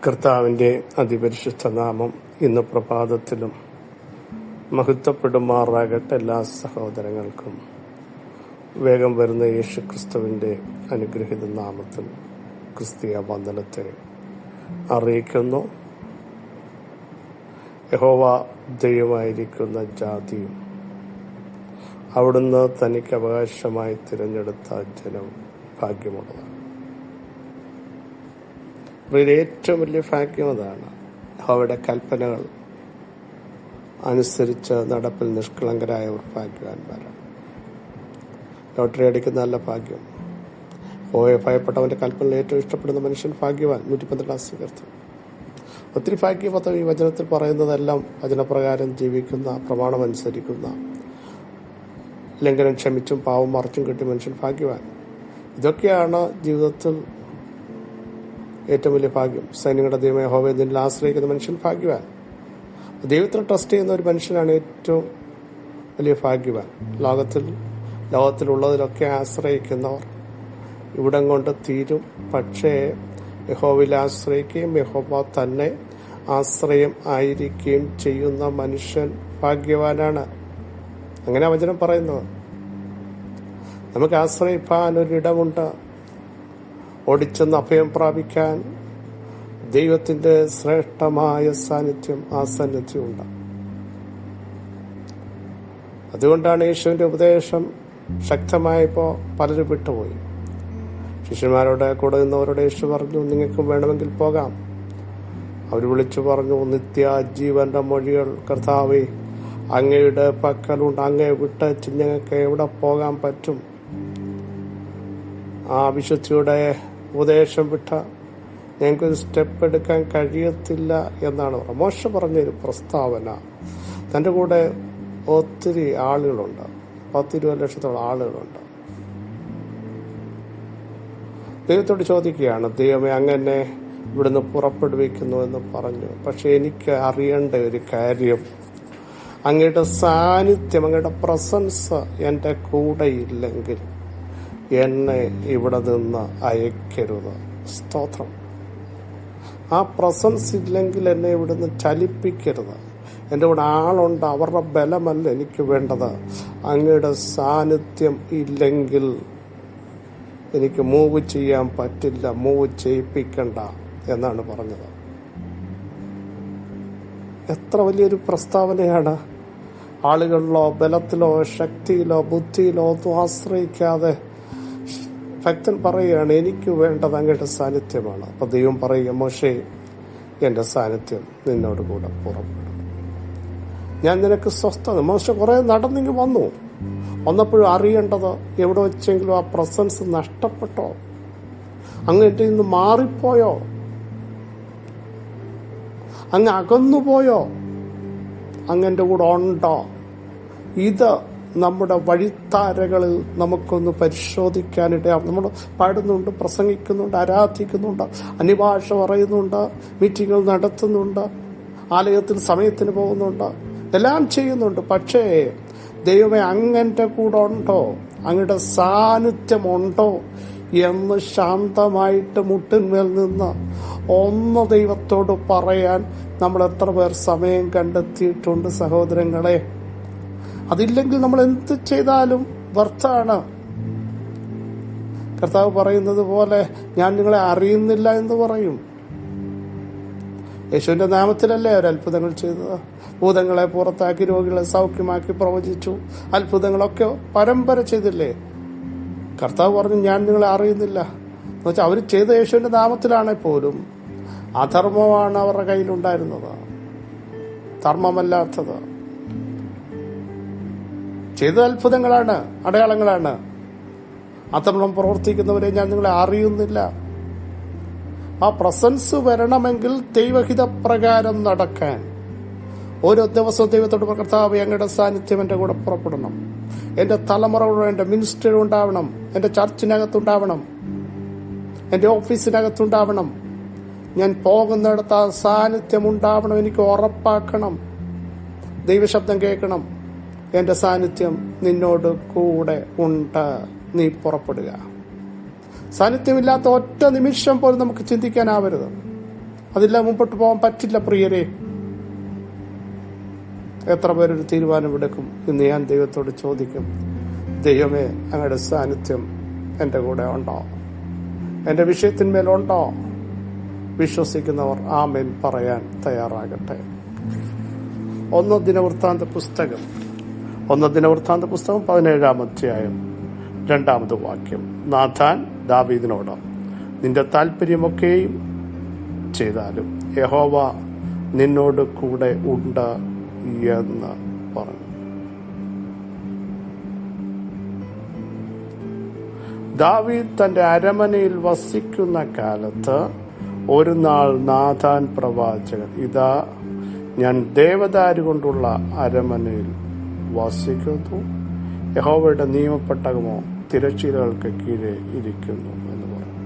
കർത്താവിൻ്റെ അതിപരിശുദ്ധ നാമം ഇന്ന് പ്രഭാതത്തിലും മഹത്വപ്പെടുമാറാകട്ടെ. എല്ലാ സഹോദരങ്ങൾക്കും വേഗം വരുന്ന യേശു ക്രിസ്തുവിൻ്റെ അനുഗ്രഹീത നാമത്തിൽ ക്രിസ്തീയ വന്ദനത്തെ അറിയിക്കുന്നു. യഹോവ ദൈവമായിരിക്കുന്ന ജാതിയും അവിടുന്ന് തനിക്ക് അവകാശമായി തിരഞ്ഞെടുത്ത ജനവും ഭാഗ്യമുള്ളതാണ്. ഏറ്റവും വലിയ ഭാഗ്യം അതാണ്. യഹോവയുടെ കൽപ്പനകൾ അനുസരിച്ച് നടപ്പിൽ നിഷ്കളങ്കരായവർ ഭാഗ്യവാന്മാരാണ്. ലോട്ടറി അടിക്കുന്ന നല്ല ഭാഗ്യം. യഹോവയെ ഭയപ്പെട്ടവന്റെ കൽപ്പനകൾ ഏറ്റവും ഇഷ്ടപ്പെടുന്ന മനുഷ്യൻ ഭാഗ്യവാൻ. 112 ഒത്തിരി ഭാഗ്യ പദവി വചനത്തിൽ പറയുന്നതെല്ലാം വചനപ്രകാരം ജീവിക്കുന്ന, പ്രമാണം അനുസരിക്കുന്ന, ലംഘനം ക്ഷമിച്ചും പാവം മറച്ചും കിട്ടിയ മനുഷ്യൻ ഭാഗ്യവാൻ. ഇതൊക്കെയാണ് ജീവിതത്തിൽ ഏറ്റവും വലിയ ഭാഗ്യം. സൈന്യങ്ങളുടെ ദൈവമായ യഹോവയെ നിന്നിൽ ആശ്രയിക്കുന്ന മനുഷ്യൻ ഭാഗ്യവാൻ. ദൈവത്തിൽ ട്രസ്റ്റ് ചെയ്യുന്ന ഒരു മനുഷ്യനാണ് ഏറ്റവും വലിയ ഭാഗ്യവാൻ. ലോകത്തിലുള്ളതിലൊക്കെ ആശ്രയിക്കുന്നവർ ഇവിടം കൊണ്ട് തീരും. പക്ഷേ യഹോവയിൽ ആശ്രയിക്കുകയും യഹോവ തന്നെ ആശ്രയം ആയിരിക്കുകയും ചെയ്യുന്ന മനുഷ്യൻ ഭാഗ്യവാനാണ്. അങ്ങനെ വചനം പറയുന്നത്. നമുക്ക് ആശ്രയിപ്പാൻ ഒരിടമുണ്ട്. ഓടിച്ചെന്ന് അഭയം പ്രാപിക്കാൻ ദൈവത്തിന്റെ ശ്രേഷ്ഠമായ സാന്നിധ്യം, ആ സാന്നിധ്യമുണ്ട്. അതുകൊണ്ടാണ് യേശുവിന്റെ ഉപദേശം ശക്തമായപ്പോൾ പലരും വിട്ടുപോയി. ശിഷ്യന്മാരോട് കൂടെ നിന്നവരോട് യേശു പറഞ്ഞു, നിങ്ങൾക്കും വേണമെങ്കിൽ പോകാം. അവർ വിളിച്ചു പറഞ്ഞു, നിത്യജീവന്റെ മൊഴികൾ കർത്താവേ അങ്ങയുടെ പക്കലുണ്ട്. അങ്ങയെ വിട്ട് ഞങ്ങൾക്ക് എവിടെ പോകാൻ പറ്റും? ആ വിശുദ്ധിയുടെ ഉപദേശം വിട്ട ഞങ്ങൾക്കൊരു സ്റ്റെപ്പ് എടുക്കാൻ കഴിയത്തില്ല എന്നാണ് മോശ പറഞ്ഞൊരു പ്രസ്താവന. തൻ്റെ കൂടെ ഒത്തിരി ആളുകളുണ്ട്, 10-20 ലക്ഷത്തോളം ആളുകളുണ്ട്. ദൈവത്തോട് ചോദിക്കുകയാണ്, ദൈവമേ അങ്ങനെ ഇവിടുന്ന് പുറപ്പെടുവിക്കുന്നു എന്ന് പറഞ്ഞു. പക്ഷെ എനിക്ക് അറിയേണ്ട ഒരു കാര്യം, അങ്ങയുടെ സാന്നിധ്യം, അങ്ങയുടെ പ്രസൻസ് എൻ്റെ കൂടെ ഇല്ലെങ്കിൽ എന്നെ ഇവിടെ നിന്ന് അയക്കരുത്. സ്തോത്രം. ആ പ്രസൻസ് ഇല്ലെങ്കിൽ എന്നെ ഇവിടുന്ന് ചലിപ്പിക്കരുത്. എൻ്റെ കൂടെ ആളുണ്ട്, അവരുടെ ബലമല്ല എനിക്ക് വേണ്ടത്. അങ്ങയുടെ സാന്നിധ്യം ഇല്ലെങ്കിൽ എനിക്ക് മൂവ് ചെയ്യാൻ പറ്റില്ല, മൂവ് ചെയ്യിപ്പിക്കണ്ട എന്നാണ് പറഞ്ഞത്. എത്ര വലിയൊരു പ്രസ്താവനയാണ്. ആളുകളിലോ ബലത്തിലോ ശക്തിയിലോ ബുദ്ധിയിലോ ഒന്നും ആശ്രയിക്കാതെ ഭക്തൻ പറയുകയാണ്, എനിക്ക് വേണ്ടത് അങ്ങയുടെ സാന്നിധ്യമാണ്. അപ്പൊ ദൈവം പറയുക, മോശേ എന്റെ സാന്നിധ്യം നിന്നോട് കൂടെ പുറപ്പെടും, ഞാൻ നിനക്ക് സ്വസ്ഥത. മോശ കുറെ നടന്നിങ്ങ് വന്നപ്പോഴും അറിയേണ്ടത്, എവിടെ വെച്ചെങ്കിലും ആ പ്രസൻസ് നഷ്ടപ്പെട്ടോ, അങ്ങ് എന്റെ ഇന്ന് മാറിപ്പോയോ, അങ്ങ് അകന്നുപോയോ, അങ്ങന്റെ കൂടെ ഉണ്ടോ? ഇത് നമ്മുടെ വഴിത്താരകളിൽ നമുക്കൊന്ന് പരിശോധിക്കാനിടയാവും. നമ്മൾ പാടുന്നുണ്ട്, പ്രസംഗിക്കുന്നുണ്ട്, ആരാധിക്കുന്നുണ്ട്, അന്യഭാഷ പറയുന്നുണ്ട്, മീറ്റിങ്ങുകൾ നടത്തുന്നുണ്ട്, ആലയത്തിൽ സമയത്തിന് പോകുന്നുണ്ട്, എല്ലാം ചെയ്യുന്നുണ്ട്. പക്ഷേ ദൈവമേ അങ്ങന്റെ കൂടെ ഉണ്ടോ, അങ്ങയുടെ സാന്നിധ്യമുണ്ടോ എന്ന് ശാന്തമായിട്ട് മുട്ടിന്മേൽ നിന്ന് ഒന്ന് ദൈവത്തോട് പറയാൻ നമ്മൾ എത്ര പേർ സമയം കണ്ടെത്തിയിട്ടുണ്ട് സഹോദരങ്ങളെ? അതില്ലെങ്കിൽ നമ്മൾ എന്ത് ചെയ്താലും വ്യർത്ഥാണ്. കർത്താവ് പറയുന്നത് പോലെ, ഞാൻ നിങ്ങളെ അറിയുന്നില്ല എന്ന് പറയും. യേശുവിന്റെ നാമത്തിലല്ലേ അവർ അത്ഭുതങ്ങൾ ചെയ്തത്? ഭൂതങ്ങളെ പുറത്താക്കി, രോഗികളെ സൗഖ്യമാക്കി, പ്രവചിച്ചു. അത്ഭുതങ്ങളൊക്കെ പരമ്പര ചെയ്തില്ലേ? കർത്താവ് പറഞ്ഞു, ഞാൻ നിങ്ങളെ അറിയുന്നില്ല എന്ന് വെച്ചാൽ അവർ ചെയ്ത യേശുവിന്റെ നാമത്തിലാണെങ്കിൽ പോലും അധർമ്മമാണ് അവരുടെ കയ്യിലുണ്ടായിരുന്നത്, ധർമ്മമല്ലാത്തത്. ചെയ്ത അത്ഭുതങ്ങളാണ്, അടയാളങ്ങളാണ്. അധർമ്മം പ്രവർത്തിക്കുന്നവരെ ഞാൻ നിങ്ങളെ അറിയുന്നില്ല. ആ പ്രസൻസ് വരണമെങ്കിൽ ദൈവഹിത പ്രകാരം നടക്കാൻ ഓരോ ദിവസവും ദൈവത്തോട് കർത്താവേ അങ്ങയുടെ സാന്നിധ്യം എൻ്റെ കൂടെ പുറപ്പെടണം, എൻ്റെ തലമുറ എൻ്റെ മിനിസ്റ്ററി ഉണ്ടാവണം, എൻ്റെ ചർച്ചിനകത്തുണ്ടാവണം, എൻ്റെ ഓഫീസിനകത്തുണ്ടാവണം, ഞാൻ പോകുന്നിടത്ത് ആ സാന്നിധ്യം ഉണ്ടാവണം. എനിക്ക് ഉറപ്പാക്കണം, ദൈവശബ്ദം കേൾക്കണം, എന്റെ സാന്നിധ്യം നിന്നോട് കൂടെ ഉണ്ട്, നീ പുറപ്പെടുക. സാന്നിധ്യമില്ലാത്ത ഒറ്റ നിമിഷം പോലും നമുക്ക് ചിന്തിക്കാനാവരുത്. അതില്ല മുമ്പോട്ട് പോകാൻ പറ്റില്ല പ്രിയരെ. എത്ര പേരൊരു തീരുമാനമെടുക്കും? ഇന്ന് ഞാൻ ദൈവത്തോട് ചോദിക്കും, ദൈവമേ, അങ്ങയുടെ സാന്നിധ്യം എൻ്റെ കൂടെ ഉണ്ടോ? എൻ്റെ വിഷയത്തിന്മേലുണ്ടോ? വിശ്വസിക്കുന്നവർ ആമേൻ പറയാൻ തയ്യാറാകട്ടെ. 1 ദിനവൃത്താന്ത പുസ്തകം 17-ാം അധ്യായം 2-ാമത് വാക്യം. നാഥാൻ ദാവീദിനോട്, നിന്റെ താല്പര്യമൊക്കെയും ചെയ്താലും യഹോവ നിന്നോട് കൂടെ ഉണ്ട് എന്ന് പറഞ്ഞു. ദാവീദ് തന്റെ അരമനയിൽ വസിക്കുന്ന കാലത്ത് ഒരു നാൾ നാഥാൻ പ്രവാചകൻ, ഇതാ ഞാൻ ദേവദാരു കൊണ്ടുള്ള അരമനയിൽ വസിക്കുന്നു, യഹോവയുടെ നിയമപ്പെട്ടകമോ തിരശ്ശീലകൾക്ക് കീഴെ ഇരിക്കുന്നു എന്ന് പറഞ്ഞു.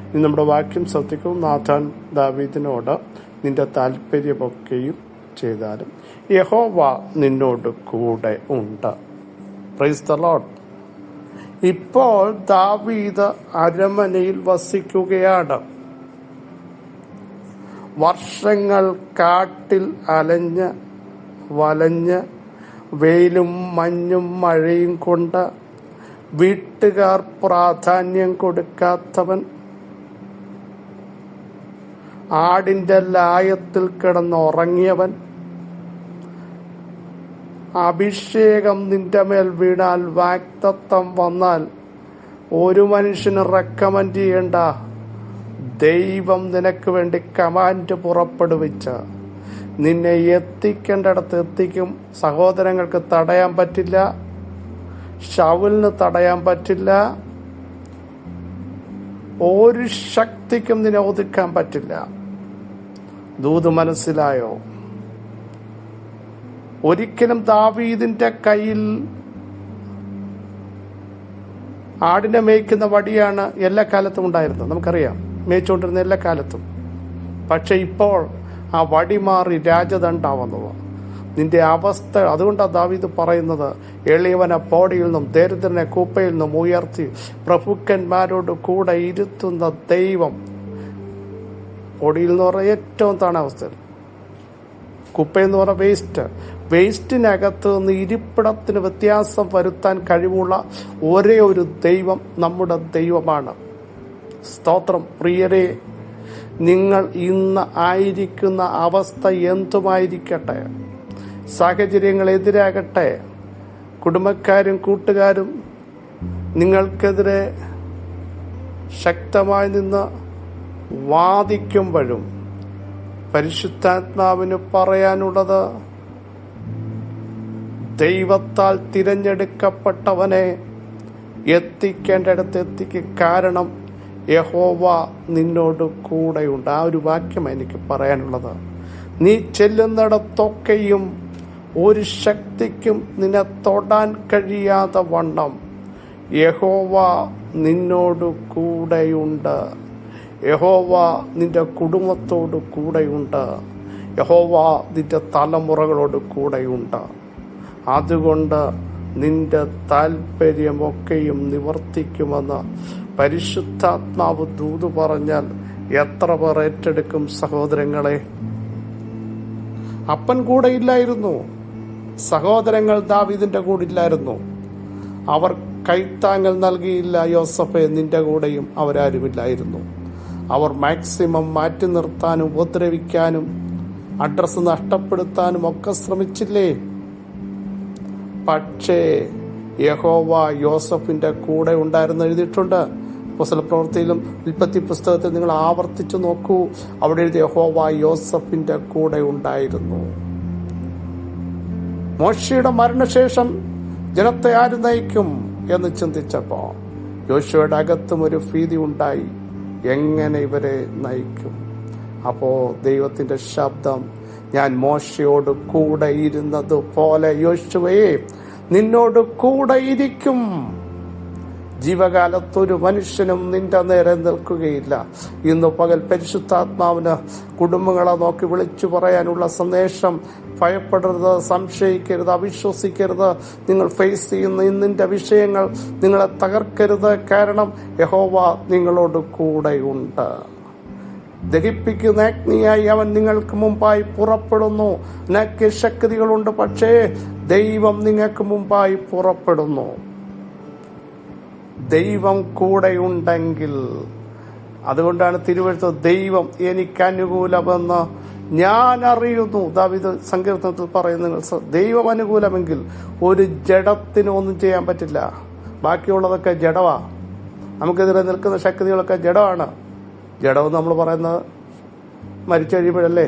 ഇനി നമ്മുടെ വാക്യം ശ്രദ്ധിക്കും. നാഥാൻ ദാവീദിനോട്, നിന്റെ താല്പര്യമൊക്കെയും ചെയ്താലും യഹോവ നിന്നോട് കൂടെ ഉണ്ട്. Praise the Lord. ഇപ്പോൾ ദാവീദ് അരമനയിൽ വസിക്കുകയാണ്. വർഷങ്ങൾ കാട്ടിൽ അലഞ്ഞ് വലഞ്ഞ് വെയിലും മഞ്ഞും മഴയും കൊണ്ട് വീട്ടുകാർ പ്രാധാന്യം കൊടുക്കാത്തവൻ, ആടിന്റെ ലായത്തിൽ കിടന്നുറങ്ങിയവൻ, അഭിഷേകം നിന്റെ മേൽ വീണാൽ, വാഗ്ദത്തം വന്നാൽ ഒരു മനുഷ്യന് റെക്കമെൻഡ് ചെയ്യേണ്ട, ദൈവം നിനക്ക് വേണ്ടി കമാൻഡ് പുറപ്പെടുവിച്ച നിന്നെ എത്തിക്കേണ്ടടത്ത് എത്തിക്കും. സഹോദരങ്ങൾക്ക് തടയാൻ പറ്റില്ല, ശൗലിന് തടയാൻ പറ്റില്ല, ഒരു ശക്തിക്കും നിന്നെ ഒതുക്കാൻ പറ്റില്ല. ദൂത് മനസ്സിലായോ? ഒരിക്കലും ദാവീദിന്റെ കയ്യിൽ ആടിനെ മേയ്ക്കുന്ന വടിയാണ് എല്ലാ കാലത്തും ഉണ്ടായിരുന്നത്. നമുക്കറിയാം, മേയിച്ചുകൊണ്ടിരുന്ന എല്ലാ കാലത്തും. പക്ഷെ ഇപ്പോൾ ആ വടി മാറി രാജദണ്ഡാവുന്നത്. നിന്റെ അവസ്ഥ അതുകൊണ്ടാണ് ദാവീദ് പറയുന്നത്, എളിയവനെ പോടിയിൽ നിന്നും ദരിദ്രനെ കൂപ്പയിൽ നിന്നും ഉയർത്തി പ്രഭുക്കന്മാരോട് കൂടെ ഇരുത്തുന്ന ദൈവം. പൊടിയിൽ എന്ന് പറഞ്ഞാൽ ഏറ്റവും താണ അവസ്ഥയിൽ, കുപ്പയെന്ന് പറഞ്ഞ വേസ്റ്റിനകത്ത് നിന്ന് ഇരിപ്പിടത്തിന് വ്യത്യാസം വരുത്താൻ കഴിവുള്ള ഒരേ ഒരു ദൈവം നമ്മുടെ ദൈവമാണ്. സ്തോത്രം. പ്രിയരെ, നിങ്ങൾ ഇന്ന് ആയിരിക്കുന്ന അവസ്ഥ എന്തുമായിരിക്കട്ടെ, സാഹചര്യങ്ങൾ എതിരാകട്ടെ, കുടുംബക്കാരും കൂട്ടുകാരും നിങ്ങൾക്കെതിരെ ശക്തമായി നിന്ന് വാദിക്കുമ്പോഴും പരിശുദ്ധാത്മാവിന് പറയാനുള്ളത്, ദൈവത്താൽ തിരഞ്ഞെടുക്കപ്പെട്ടവനെ എത്തിക്കേണ്ടടുത്ത് എത്തിക്കും. കാരണം യഹോവ നിന്നോട് കൂടെയുണ്ട്. ആ ഒരു വാക്യം എനിക്ക് പറയാനുള്ളത്. നീ ചെല്ലുന്നിടത്തൊക്കെയും ഒരു ശക്തിക്കും നിന്നെ തൊടാൻ കഴിയാത്ത വണ്ണം യഹോവ നിന്നോട് കൂടെയുണ്ട്. യഹോവ നിന്റെ കുടുംബത്തോട് കൂടെയുണ്ട്. യഹോവ നിന്റെ തലമുറകളോട് കൂടെയുണ്ട്. അതുകൊണ്ട് നിന്റെ താല്പര്യമൊക്കെയും നിവർത്തിക്കുമെന്ന് പരിശുദ്ധാത്മാവ് ദൂത് പറഞ്ഞാൽ എത്ര പേർ ഏറ്റെടുക്കും? സഹോദരങ്ങളെ, അപ്പൻ കൂടെ ഇല്ലായിരുന്നു, സഹോദരങ്ങൾ ദാവീദിന്റെ കൂടെ ഇല്ലായിരുന്നു. അവർ കൈത്താങ്ങൽ നൽകിയില്ല. യോസഫേ, നിന്റെ കൂടെയും അവരാരുമില്ലായിരുന്നു. അവർ മാക്സിമം മാറ്റി നിർത്താനും ഉപദ്രവിക്കാനും അഡ്രസ്സ് നഷ്ടപ്പെടുത്താനും ഒക്കെ ശ്രമിച്ചില്ലേ? പക്ഷേ യഹോവ യോസഫിന്റെ കൂടെ ഉണ്ടായിരുന്നു എഴുതിയിട്ടുണ്ട്. അപ്പോസ്തലപ്രവൃത്തിയിലും ഉൽപ്പത്തി പുസ്തകത്തിൽ നിങ്ങൾ ആവർത്തിച്ചു നോക്കൂ. അവിടെ എഴുതിയ യഹോവ യോസഫിന്റെ കൂടെ ഉണ്ടായിരുന്നു. മോശയുടെ മരണശേഷം ജനത്തെ ആര് നയിക്കും എന്ന് ചിന്തിച്ചപ്പോ യോശുവയുടെ അകത്തും ഒരു ഭീതി ഉണ്ടായി, എങ്ങനെ ഇവരെ നയിക്കും? അപ്പോ ദൈവത്തിന്റെ ശബ്ദം, ഞാൻ മോശയോട് കൂടെ ഇരുന്നത് പോലെ യോശുവയെ നിന്നോട് കൂടെ ഇരിക്കും. ജീവകാലത്തൊരു മനുഷ്യനും നിന്റെ നേരെ നിൽക്കുകയില്ല. ഇന്ന് പകൽ പരിശുദ്ധാത്മാവിന് കുടുംബങ്ങളെ നോക്കി വിളിച്ചു പറയാനുള്ള സന്ദേശം, ഭയപ്പെടരുത്, സംശയിക്കരുത്, അവിശ്വസിക്കരുത്. നിങ്ങൾ ഫേസ് ചെയ്യുന്ന ഇന്നിന്റെ വിഷയങ്ങൾ നിങ്ങളെ തകർക്കരുത്. കാരണം യഹോവ നിങ്ങളോട് കൂടെയുണ്ട്. ദഹിപ്പിക്കുന്ന അഗ്നിയായി അവൻ നിങ്ങൾക്ക് മുമ്പായി പുറപ്പെടുന്നു. നിനക്ക് ശക്തികളുണ്ട്, പക്ഷേ ദൈവം നിങ്ങൾക്ക് മുമ്പായി പുറപ്പെടുന്നു. ദൈവം കൂടെയുണ്ടെങ്കിൽ, അതുകൊണ്ടാണ് തിരുവെഴുത്ത് ദൈവം എനിക്ക് അനുകൂലമെന്ന് ഞാൻ അറിയുന്നു. ദാവീദ് സങ്കീർത്തനത്തിൽ പറയുന്നത്, ദൈവം അനുകൂലമെങ്കിൽ ഒരു ജഡത്തിനും ഒന്നും ചെയ്യാൻ പറ്റില്ല. ബാക്കിയുള്ളതൊക്കെ ജഡവാ. നമുക്കെതിരെ നിൽക്കുന്ന ശക്തികളൊക്കെ ജഡമാണ്. ജഡമെന്ന് നമ്മൾ പറയുന്നത് മരിച്ചു കഴിയുമ്പോഴല്ലേ.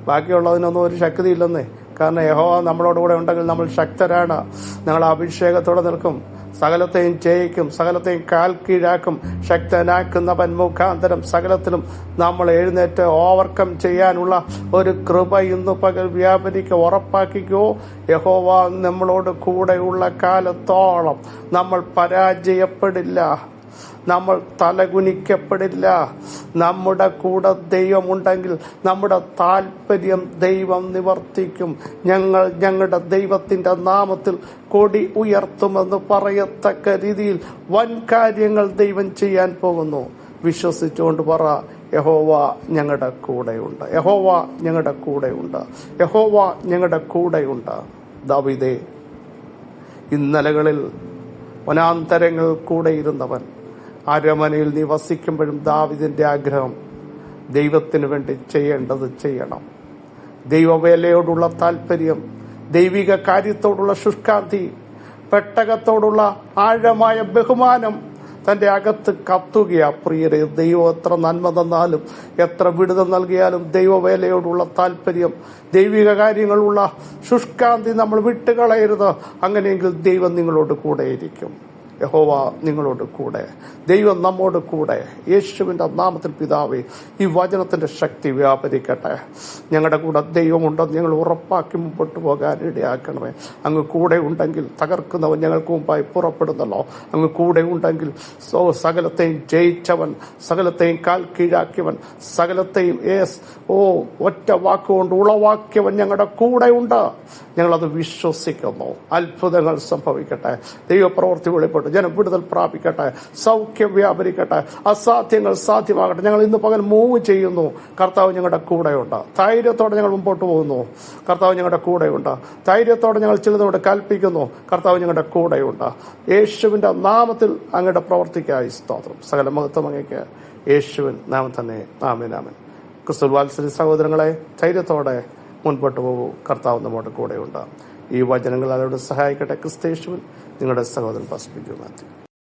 ബാക്കിയുള്ളതിനൊന്നും ഒരു ശക്തി ഇല്ലെന്നേ. കാരണം യഹോവ നമ്മളോട് കൂടെ ഉണ്ടെങ്കിൽ നമ്മൾ ശക്തരാണ്. ഞങ്ങൾ അഭിഷേകത്തോടെ നിൽക്കും, സകലത്തെയും ജയിക്കും, സകലത്തെയും കാൽ കീഴാക്കും. ശക്തനാക്കുന്നവൻ മുഖാന്തരം സകലത്തിലും നമ്മൾ എഴുന്നേറ്റ് ഓവർകം ചെയ്യാനുള്ള ഒരു കൃപ ഇന്ന് പകൽ വ്യാപരിക്കുക. ഉറപ്പാക്കിക്കോ, യഹോവ നമ്മളോട് കൂടെയുള്ള കാലത്തോളം നമ്മൾ പരാജയപ്പെടില്ല, നമ്മൾ തലകുനിക്കപ്പെടില്ല. നമ്മുടെ കൂടെ ദൈവമുണ്ടെങ്കിൽ നമ്മുടെ താല്പര്യം ദൈവം നിവർത്തിക്കും. ഞങ്ങൾ ഞങ്ങളുടെ ദൈവത്തിന്റെ നാമത്തിൽ കൊടി ഉയർത്തുമെന്ന് പറയത്തക്ക രീതിയിൽ വൻ കാര്യങ്ങൾ ദൈവം ചെയ്യാൻ പോകുന്നു. വിശ്വസിച്ചുകൊണ്ട് പറ, യഹോവ ഞങ്ങളുടെ കൂടെയുണ്ട്, യഹോവ ഞങ്ങളുടെ കൂടെയുണ്ട്, യഹോവ ഞങ്ങളുടെ കൂടെയുണ്ട്. ദാവീദേ, ഇന്നലകളിൽ വനാന്തരങ്ങൾ കൂടെയിരുന്നവൻ, അരമനയിൽ നീ വസിക്കുമ്പോഴും ദാവീദിന്റെ ആഗ്രഹം ദൈവത്തിന് വേണ്ടി ചെയ്യേണ്ടത് ചെയ്യണം. ദൈവവേലയോടുള്ള താല്പര്യം, ദൈവിക കാര്യത്തോടുള്ള ശുഷ്കാന്തി, പെട്ടകത്തോടുള്ള ആഴമായ ബഹുമാനം തന്റെ അകത്ത് കത്തുകയാ. പ്രിയരെ, ദൈവം എത്ര നന്മ തന്നാലും എത്ര വിടുതൽ നൽകിയാലും ദൈവവേലയോടുള്ള താല്പര്യം, ദൈവിക കാര്യങ്ങളുള്ള ശുഷ്കാന്തി നമ്മൾ വിട്ടുകളയരുത്. അങ്ങനെയെങ്കിൽ ദൈവം നിങ്ങളോട് കൂടെയിരിക്കും. യഹോവ നിങ്ങളോട് കൂടെ, ദൈവം നമ്മോട് കൂടെ. യേശുവിന്റെ നാമത്തിൽ പിതാവേ, ഈ വചനത്തിന്റെ ശക്തി വ്യാപരിക്കട്ടെ. ഞങ്ങളുടെ കൂടെ ദൈവമുണ്ടെന്ന് ഞങ്ങൾ ഉറപ്പാക്കി മുമ്പോട്ട് പോകാൻ ഇടയാക്കണമേ. അങ്ങ് കൂടെ ഉണ്ടെങ്കിൽ തകർക്കുന്നവൻ ഞങ്ങൾക്ക് മുമ്പായി പുറപ്പെടുന്നല്ലോ. അങ്ങ് കൂടെ ഉണ്ടെങ്കിൽ സകലത്തെയും ജയിച്ചവൻ, സകലത്തെയും കാൽ കീഴാക്കിയവൻ, സകലത്തെയും ഒറ്റ വാക്കുകൊണ്ട് ഉളവാക്കിയവൻ ഞങ്ങളുടെ കൂടെ ഉണ്ട്. ഞങ്ങളത് വിശ്വസിക്കുന്നു. അത്ഭുതങ്ങൾ സംഭവിക്കട്ടെ, ദൈവപ്രവൃത്തി വെളിപ്പെട്ടു, ജനം വിടുതൽ പ്രാപിക്കട്ടെ, സൗഖ്യം വ്യാപരിക്കട്ടെ, അസാധ്യങ്ങൾ സാധ്യമാകട്ടെ. ഞങ്ങൾ ഇന്ന് പകൽ മൂവ് ചെയ്യുന്നു. കർത്താവ് ഞങ്ങളുടെ കൂടെയുണ്ട്. ധൈര്യത്തോടെ ഞങ്ങൾ മുമ്പോട്ട് പോകുന്നു. കർത്താവ് ഞങ്ങളുടെ കൂടെയുണ്ട്. ധൈര്യത്തോടെ ഞങ്ങൾ ചിലതോടെ കൽപ്പിക്കുന്നു. കർത്താവ് ഞങ്ങളുടെ കൂടെയുണ്ട്. യേശുവിന്റെ നാമത്തിൽ അങ്ങയുടെ പ്രവർത്തിക്കായി സ്തോത്രം. സകല മഹത്വം അങ്ങേക്ക്. യേശുവിൻ നാമം തന്നെ. ആമേൻ, ആമേൻ. ക്രിസ്തു വാത്സല്യ സഹോദരങ്ങളെ, ധൈര്യത്തോടെ മുൻപോട്ട് പോകൂ. കർത്താവ് നമ്മുടെ കൂടെയുണ്ട്. ഈ വചനങ്ങൾ അവരോട് സഹായിക്കട്ടെ. ക്രിസ്തു യേശുവിൻ നിങ്ങളുടെ സഹോദരൻ പാസ്റ്റർ ബിജു മാത്യു.